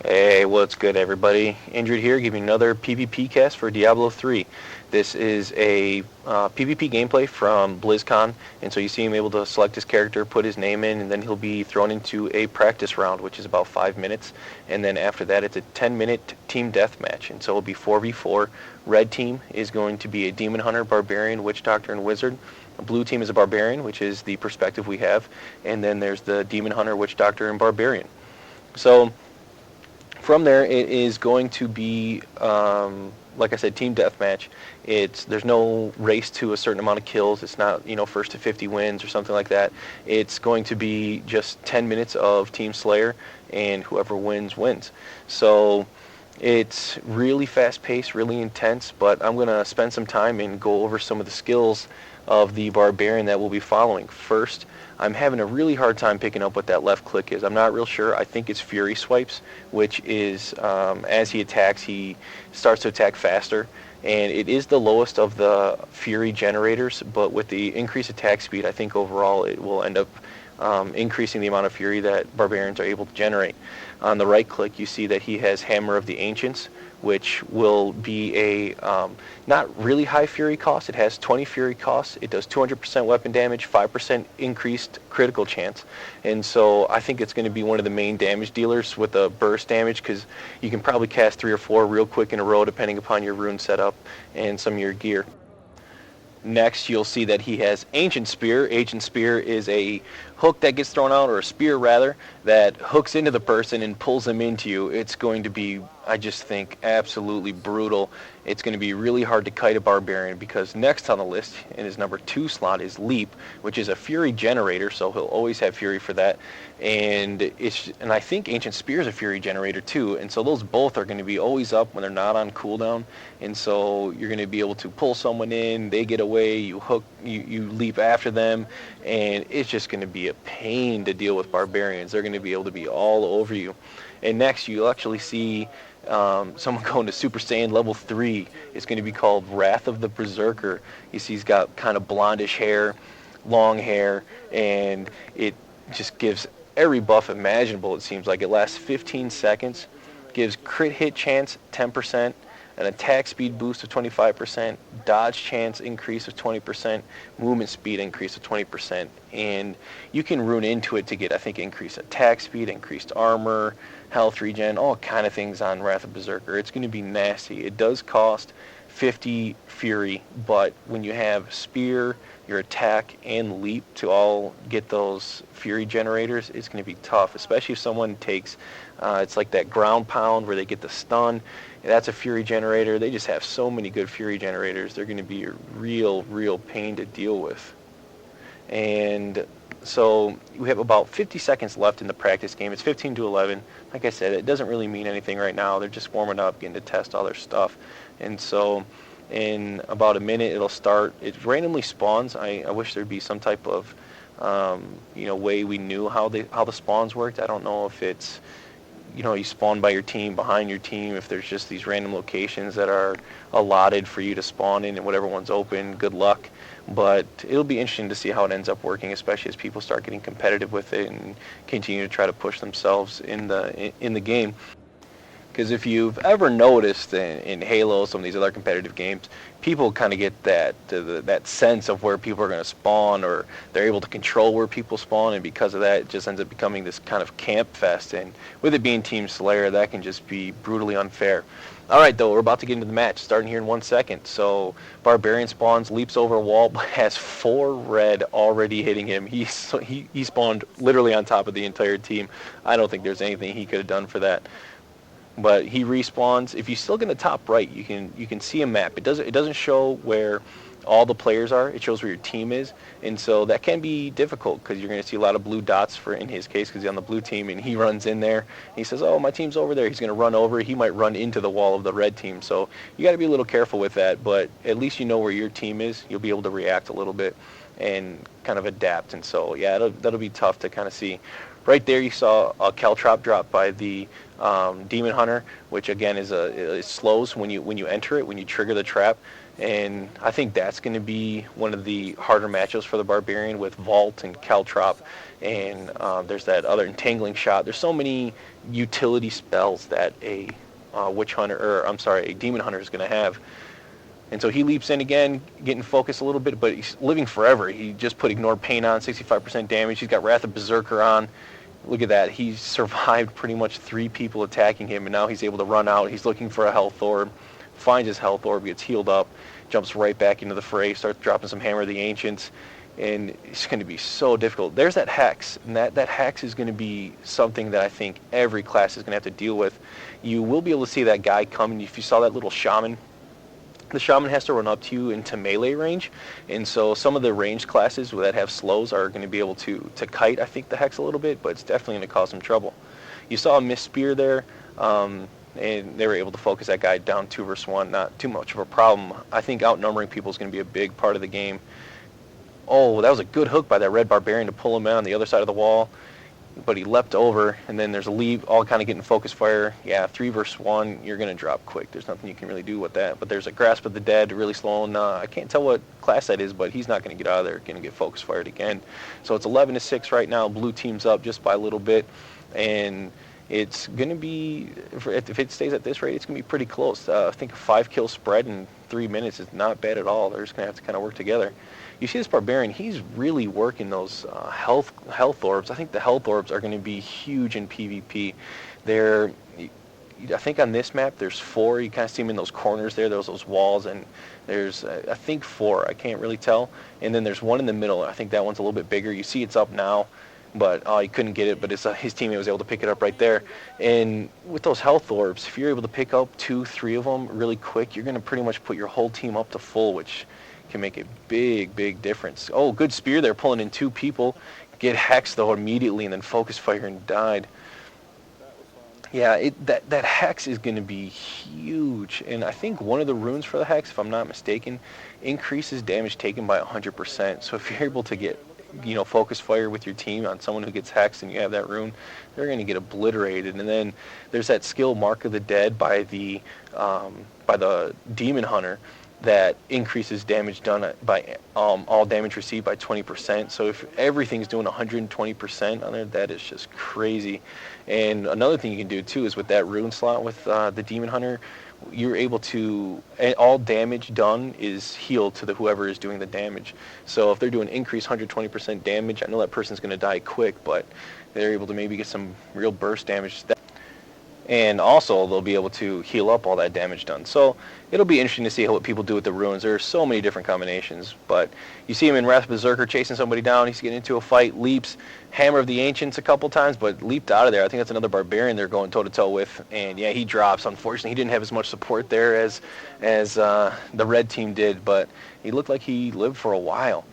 Hey, what's good, everybody? Injured here, giving another PvP cast for Diablo 3. This is a PvP gameplay from BlizzCon, and so you see him able to select his character, put his name in, and then he'll be thrown into a practice round, which is about 5 minutes, and then after that it's a 10-minute team deathmatch, and so it'll be 4v4. Red team is going to be a Demon Hunter, Barbarian, Witchdoctor, and Wizard. Blue team is a Barbarian, which is the perspective we have, and then there's the Demon Hunter, Witchdoctor, and Barbarian. So from there, it is going to be, like I said, team deathmatch. There's no race to a certain amount of kills. It's not, first to 50 wins or something like that. It's going to be just 10 minutes of Team Slayer, and whoever wins, wins. So it's really fast-paced, really intense, but I'm going to spend some time and go over some of the skills of the Barbarian that we'll be following. First, I'm having a really hard time picking up what that left click is. I'm not real sure. I think it's Fury Swipes, which is as he attacks, he starts to attack faster. And it is the lowest of the Fury generators, but with the increased attack speed, I think overall it will end up increasing the amount of Fury that Barbarians are able to generate. On the right click, you see that he has Hammer of the Ancients, which will be a not really high Fury cost. It has 20 Fury costs. It does 200% weapon damage, 5% increased critical chance. And so I think it's going to be one of the main damage dealers with the burst damage, because you can probably cast 3 or 4 real quick in a row depending upon your rune setup and some of your gear. Next, you'll see that he has Ancient Spear. Ancient Spear is a hook that gets thrown out, or a spear rather, that hooks into the person and pulls them into you. It's going to be, I just think, absolutely brutal. It's going to be really hard to kite a Barbarian, because next on the list in his number 2 slot is Leap, which is a Fury generator, so he'll always have Fury for that. And I think Ancient Spear is a Fury generator too, and so those both are going to be always up when they're not on cooldown. And so you're going to be able to pull someone in, they get away, you hook, you leap after them, and it's just going to be a pain to deal with Barbarians. They're going to be able to be all over you. And next, you'll actually see someone going to Super Saiyan level 3. It's going to be called Wrath of the Berserker. You see he's got kind of blondish hair, long hair, and it just gives every buff imaginable. It seems like it lasts 15 seconds, gives crit hit chance 10%, an attack speed boost of 25%, dodge chance increase of 20%, movement speed increase of 20%, and you can rune into it to get, I think, increased attack speed, increased armor, health regen, all kind of things on Wrath of Berserker. It's going to be nasty. It does cost 50 Fury, but when you have Spear, your attack, and Leap to all get those Fury generators, it's going to be tough, especially if someone takes, it's like that ground pound where they get the stun. That's a Fury generator. They just have so many good Fury generators. They're going to be a real pain to deal with. And so we have about 50 seconds left in the practice game. It's 15 to 11. Like I said, it doesn't really mean anything right now. They're just warming up, getting to test all their stuff. And so in about a minute it'll start. It randomly spawns. I wish there'd be some type of way we knew how the spawns worked. I don't know if it's you spawn by your team, behind your team, if there's just these random locations that are allotted for you to spawn in, and whatever one's open, good luck. But it'll be interesting to see how it ends up working, especially as people start getting competitive with it and continue to try to push themselves in the game. Because if you've ever noticed in Halo, some of these other competitive games, people kind of get that sense of where people are going to spawn, or they're able to control where people spawn, and because of that, it just ends up becoming this kind of camp fest. And with it being Team Slayer, that can just be brutally unfair. All right, though, we're about to get into the match, starting here in 1 second. So Barbarian spawns, leaps over a wall, but has 4 red already hitting him. He spawned literally on top of the entire team. I don't think there's anything he could have done for that. But he respawns. If you still get in the top right, you can see a map. It doesn't show where all the players are. It shows where your team is, and so that can be difficult, because you're going to see a lot of blue dots in his case, because he's on the blue team, and he runs in there. And he says, "Oh, my team's over there." He's going to run over. He might run into the wall of the red team. So you got to be a little careful with that. But at least you know where your team is. You'll be able to react a little bit and kind of adapt. And so yeah, that'll be tough to kind of see. Right there, you saw a Caltrop drop by the Demon Hunter, which again it slows when you enter it, when you trigger the trap. And I think that's going to be one of the harder matchups for the Barbarian with Vault and Caltrop. And there's that other Entangling Shot. There's so many utility spells that a Witch Hunter, or I'm sorry, a Demon Hunter is going to have. And so he leaps in again, getting focused a little bit, but he's living forever. He just put Ignore Pain on, 65% damage. He's got Wrath of Berserker on. Look at that. He survived pretty much 3 people attacking him, and now he's able to run out. He's looking for a health orb, finds his health orb, gets healed up, jumps right back into the fray, starts dropping some Hammer of the Ancients, and it's going to be so difficult. There's that Hex, and that Hex is going to be something that I think every class is going to have to deal with. You will be able to see that guy coming. If you saw that little Shaman, the Shaman has to run up to you into melee range, and so some of the ranged classes that have slows are going to be able to kite, I think, the Hex a little bit, but it's definitely going to cause some trouble. You saw a missed spear there, and they were able to focus that guy down 2 versus 1. Not too much of a problem. I think outnumbering people is going to be a big part of the game. Oh, that was a good hook by that Red Barbarian to pull him out on the other side of the wall. But he leapt over, and then there's a leap, all kind of getting focus fire. Yeah, 3 versus 1, you're going to drop quick. There's nothing you can really do with that. But there's a Grasp of the Dead, really slow. And I can't tell what class that is, but he's not going to get out of there. Going to get focus fired again. So it's 11-6 right now. Blue team's up just by a little bit. And it's going to be, if it stays at this rate, it's going to be pretty close. I think a 5-kill spread in 3 minutes is not bad at all. They're just going to have to kind of work together. You see this Barbarian, he's really working those health orbs. I think the health orbs are going to be huge in PvP. I think on this map there's 4. You kind of see them in those corners there. There's those walls, and there's, I think, 4. I can't really tell. And then there's one in the middle. I think that one's a little bit bigger. You see it's up now, but he couldn't get it, but his teammate was able to pick it up right there. And with those health orbs, if you're able to pick up 2, 3 of them really quick, you're going to pretty much put your whole team up to full, which can make a big difference. Oh, good spear there, pulling in 2 people. Get Hex though immediately, and then focus fire and died. Yeah, that Hex is going to be huge, and I think one of the runes for the Hex, if I'm not mistaken, increases damage taken by 100%. So if you're able to get, focus fire with your team on someone who gets Hexed and you have that rune, they're going to get obliterated. And then there's that skill Mark of the Dead by the Demon Hunter that increases damage done by all damage received by 20%. So if everything's doing 120% on there, that is just crazy. And another thing you can do too is with that rune slot with the Demon Hunter, you're able to, all damage done is healed to whoever is doing the damage. So if they're doing increased 120% damage, I know that person's going to die quick, but they're able to maybe get some real burst damage. And also they'll be able to heal up all that damage done. So it'll be interesting to see what people do with the runes. There are so many different combinations, but you see him in Wrath Berserker chasing somebody down. He's getting into a fight, leaps, Hammer of the Ancients a couple times, but leaped out of there. I think that's another Barbarian they're going toe-to-toe with, and yeah, he drops. Unfortunately, he didn't have as much support there as the red team did, but he looked like he lived for a while.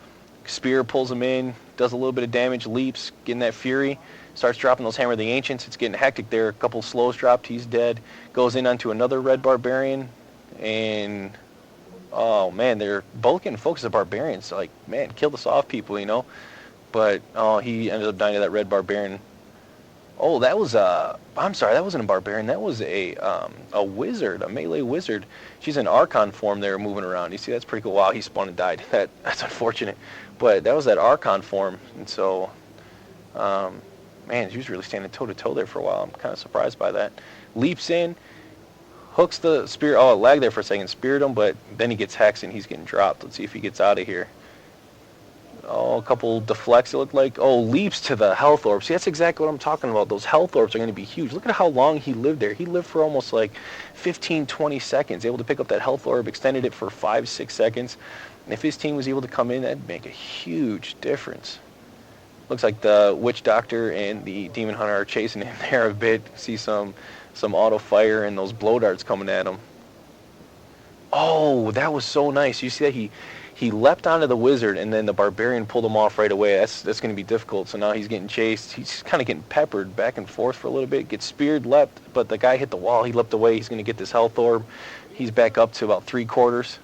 Spear pulls him in, does a little bit of damage, leaps, getting that Fury. Starts dropping those Hammer of the Ancients. It's getting hectic there. A couple slows dropped. He's dead. Goes in onto another red Barbarian. And, oh, man, they're both getting focused on Barbarians. So, like, man, kill the soft people, But, he ended up dying to that red Barbarian. Oh, that was I'm sorry, that wasn't a Barbarian. That was a wizard, a melee wizard. She's in Archon form there moving around. You see, that's pretty cool. Wow, he spawned and died. That's unfortunate. But that was that Archon form. And so, man, she was really standing toe-to-toe there for a while. I'm kind of surprised by that. Leaps in, hooks the spear. Oh, it lagged there for a second. Speared him, but then he gets hexed and he's getting dropped. Let's see if he gets out of here. Oh, a couple deflects, it looked like. Oh, leaps to the health orb. See, that's exactly what I'm talking about. Those health orbs are going to be huge. Look at how long he lived there. He lived for almost like 15, 20 seconds. Able to pick up that health orb, extended it for 5, 6 seconds. And if his team was able to come in, that'd make a huge difference. Looks like the Witchdoctor and the Demon Hunter are chasing him there a bit. See some auto fire and those blow darts coming at him. Oh, that was so nice. You see that he leapt onto the wizard, and then the Barbarian pulled him off right away. That's going to be difficult. So now he's getting chased. He's kind of getting peppered back and forth for a little bit. Gets speared, leapt, but the guy hit the wall. He leapt away. He's going to get this health orb. He's back up to about 3/4.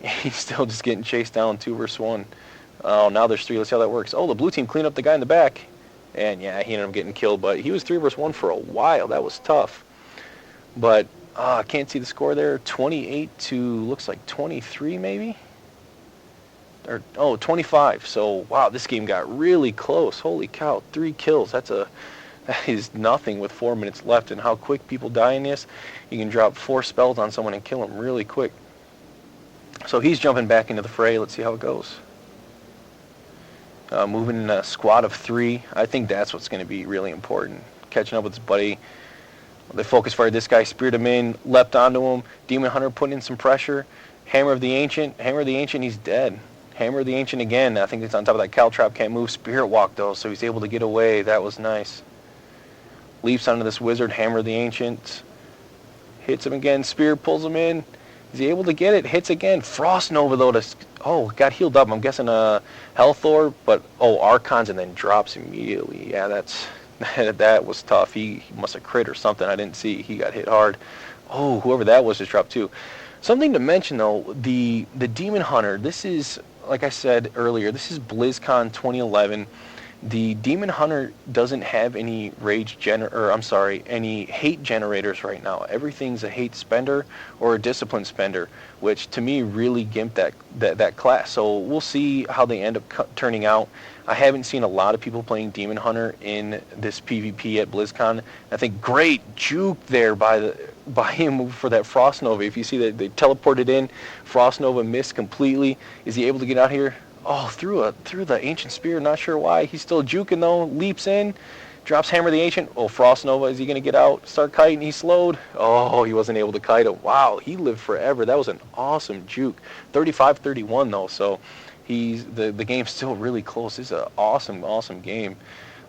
He's still just getting chased down 2 versus 1. Oh, now there's 3. Let's see how that works. Oh, the blue team cleaned up the guy in the back. And yeah, he ended up getting killed, but he was 3 versus 1 for a while. That was tough. But I can't see the score there. 28 to, looks like 23 maybe? Or, oh, 25. So, wow, this game got really close. Holy cow, 3 kills. That is nothing with 4 minutes left. And how quick people die in this. You can drop 4 spells on someone and kill them really quick. So he's jumping back into the fray. Let's see how it goes. Moving in a squad of 3. I think that's what's going to be really important. Catching up with his buddy. They focus fired this guy, speared him in, leapt onto him. Demon Hunter putting in some pressure. Hammer of the Ancient. Hammer of the Ancient, he's dead. Hammer of the Ancient again. I think it's on top of that Caltrap. Can't move. Spirit Walk, though, so he's able to get away. That was nice. Leaps onto this wizard. Hammer of the Ancient. Hits him again. Spear pulls him in. Is he able to get it? Hits again. Frost Nova, though. Got healed up. I'm guessing Health Orb, but, Archons, and then drops immediately. Yeah, that was tough. He must have crit or something. I didn't see. He got hit hard. Oh, whoever that was just dropped too. Something to mention, though, the Demon Hunter, this is, like I said earlier, this is BlizzCon 2011. The Demon Hunter doesn't have any any hate generators right now. Everything's a hate spender or a discipline spender, which to me really gimped that class. So we'll see how they end up turning out. I haven't seen a lot of people playing Demon Hunter in this PvP at BlizzCon. I think great juke there by him for that Frost Nova. If you see that they teleported in, Frost Nova missed completely. Is he able to get out here? Oh, through the Ancient Spear. Not sure why. He's still juking though. Leaps in, drops Hammer of the Ancient. Oh, Frost Nova. Is he gonna get out? Start kiting. He's slowed. Oh, he wasn't able to kite him. Wow, he lived forever. That was an awesome juke. 35-31 though. So the game's still really close. This is an awesome game.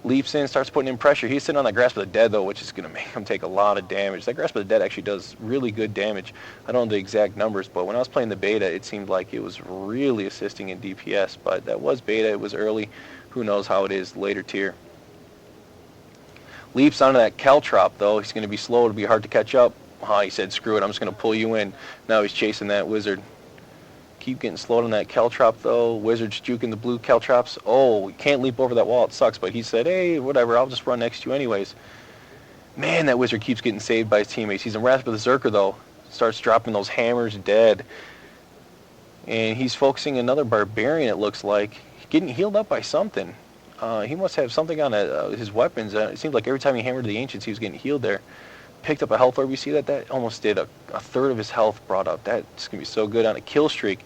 Leaps in, starts putting in pressure. He's sitting on that Grasp of the Dead, though, which is going to make him take a lot of damage. That Grasp of the Dead actually does really good damage. I don't know the exact numbers, but when I was playing the beta, it seemed like it was really assisting in DPS. But that was beta. It was early. Who knows how it is later tier. Leaps onto that Caltrop, though. He's going to be slow. It'll be hard to catch up. He said, screw it. I'm just going to pull you in. Now he's chasing that wizard. Keep getting slowed on that Caltrop, though. Wizard's juking the blue Caltrops. Oh, you can't leap over that wall. It sucks. But he said, hey, whatever. I'll just run next to you anyways. Man, that wizard keeps getting saved by his teammates. He's in Wrath of the Berserker, though. Starts dropping those hammers, dead. And he's focusing another Barbarian, it looks like. Getting healed up by something. He must have something on his weapons. It seems like every time he hammered the Ancients, he was getting healed there. Picked up a Health Orb. You see that? That almost did a third of his health brought up. That's going to be so good on a kill streak.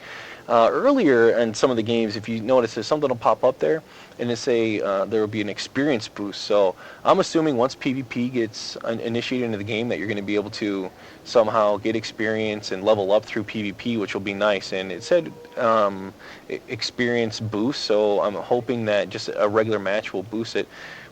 Earlier in some of the games, if you notice, there's something will pop up there, and it's there will be an experience boost. So I'm assuming once PvP gets initiated into the game that you're going to be able to somehow get experience and level up through PvP, which will be nice. And it said experience boost, so I'm hoping that just a regular match will boost it.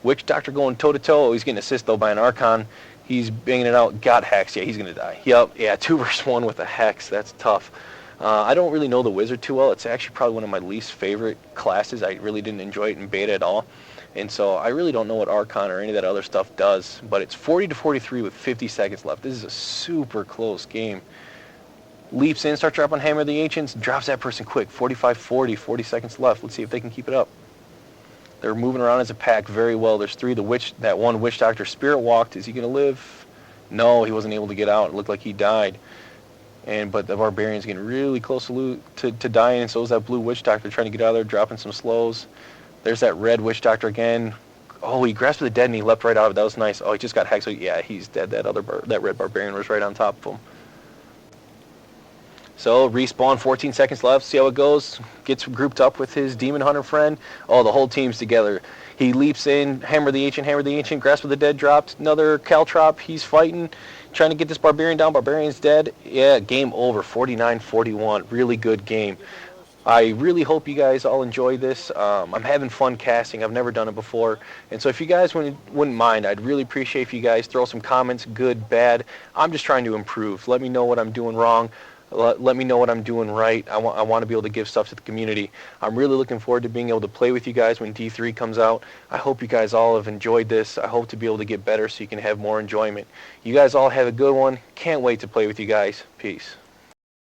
Witchdoctor going toe-to-toe. He's getting assist, though, by an Archon. He's banging it out. Got Hex. Yeah, he's going to die. Yep. Yeah, 2 versus 1 with a Hex. That's tough. I don't really know the Wizard too well. It's actually probably one of my least favorite classes. I really didn't enjoy it in beta at all. And so I really don't know what Archon or any of that other stuff does. But it's 40-43 with 50 seconds left. This is a super close game. Leaps in, starts dropping Hammer of the Ancients, drops that person quick. 45-40, 40 seconds left. Let's see if they can keep it up. They're moving around as a pack very well. There's 3. That one Witchdoctor Spirit walked. Is he going to live? No, he wasn't able to get out. It looked like he died. But the Barbarian's getting really close to dying, and so is that blue Witchdoctor trying to get out of there, dropping some slows. There's that red Witchdoctor again. Oh, he grasped the dead and he leapt right out of it. That was nice. Oh, he just got hexed. So yeah, he's dead. That red Barbarian was right on top of him. So, respawn, 14 seconds left. See how it goes. Gets grouped up with his Demon Hunter friend. Oh, the whole team's together. He leaps in, Hammer the Ancient, Grasp of the Dead dropped. Another Caltrop. He's fighting, trying to get this Barbarian down. Barbarian's dead. Yeah, game over, 49-41. Really good game. I really hope you guys all enjoy this. I'm having fun casting. I've never done it before. And so if you guys wouldn't mind, I'd really appreciate if you guys throw some comments, good, bad. I'm just trying to improve. Let me know what I'm doing wrong. Let me know what I'm doing right. I want to be able to give stuff to the community. I'm really looking forward to being able to play with you guys when D3 comes out. I hope you guys all have enjoyed this. I hope to be able to get better so you can have more enjoyment. You guys all have a good one. Can't wait to play with you guys. Peace.